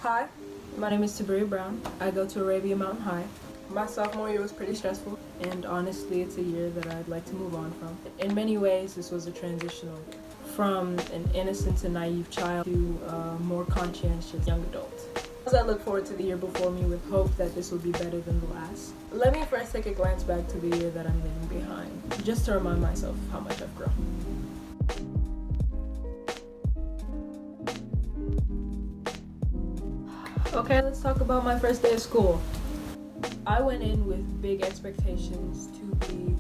Hi, my name is Tabria Brown. I go to Arabia Mountain High. My sophomore year was pretty stressful, and honestly, it's a year that I'd like to move on from. In many ways, this was a transitional year, from an innocent and naive child to a more conscientious young adult. As I look forward to the year before me with hope that this will be better than the last, let me first take a glance back to the year that I'm leaving behind, just to remind myself how much I've grown. Okay, let's talk about my first day of school. I went in with big expectations to be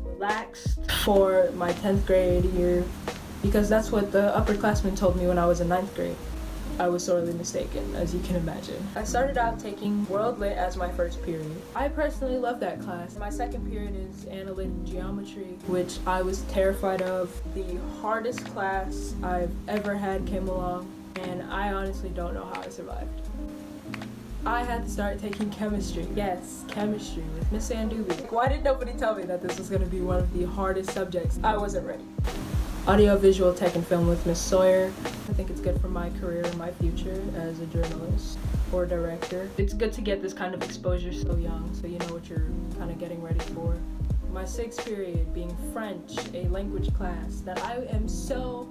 relaxed for my 10th grade year because that's what the upperclassmen told me when I was in 9th grade. I was sorely mistaken, as you can imagine. I started out taking World Lit as my first period. I personally love that class. My second period is Analytic Geometry, which I was terrified of. The hardest class I've ever had came along, and I honestly don't know how I survived. I had to start taking chemistry. Yes, chemistry with Miss Sandubi. Why did nobody tell me that this was going to be one of the hardest subjects? I wasn't ready. Audiovisual tech and film with Miss Sawyer. I think it's good for my career and my future as a journalist or director. It's good to get this kind of exposure so young, so you know what you're kind of getting ready for. My sixth period being French, a language class that I am so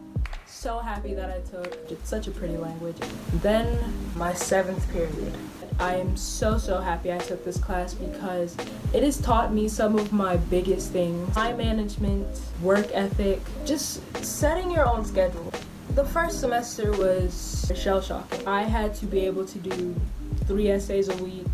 happy that I took. It's such a pretty language. Then my seventh period. I am so happy I took this class because it has taught me some of my biggest things. Time management, work ethic, just setting your own schedule. The first semester was shell-shocking. I had to be able to do 3 essays a week,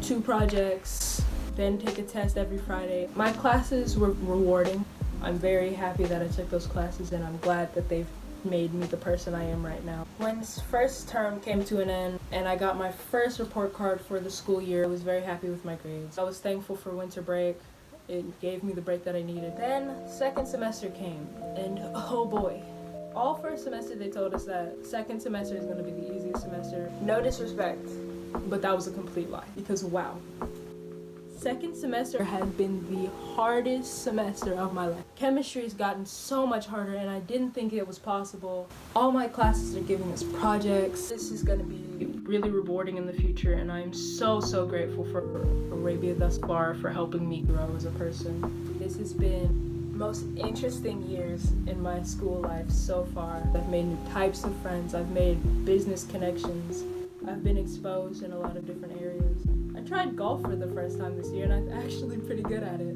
2 projects, then take a test every Friday. My classes were rewarding. I'm very happy that I took those classes, and I'm glad that they've made me the person I am right now. When first term came to an end and I got my first report card for the school year, I was very happy with my grades. I was thankful for winter break. It gave me the break that I needed. Then second semester came, and oh boy. All first semester they told us that second semester is going to be the easiest semester. No disrespect, but that was a complete lie because wow. Second semester has been the hardest semester of my life. Chemistry has gotten so much harder and I didn't think it was possible. All my classes are giving us projects. This is going to be really rewarding in the future, and I'm so grateful for Arabia thus far for helping me grow as a person. This has been most interesting years in my school life so far. I've made new types of friends. I've made business connections. I've been exposed in a lot of different areas. I tried golf for the first time this year and I'm actually pretty good at it.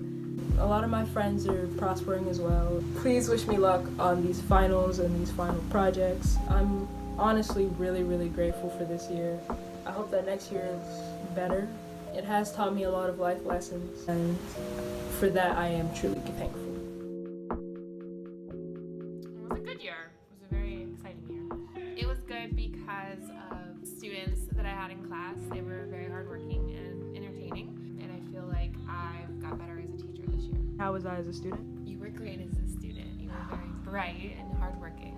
A lot of my friends are prospering as well. Please wish me luck on these finals and these final projects. I'm honestly really grateful for this year. I hope that next year is better. It has taught me a lot of life lessons, and for that I am truly thankful. It was a good year. It was a very exciting year. It was good because of students that I had in class. They were very hardworking and entertaining, and I feel like I've got better as a teacher this year. How was I as a student? You were great as a student. You were very bright and hardworking.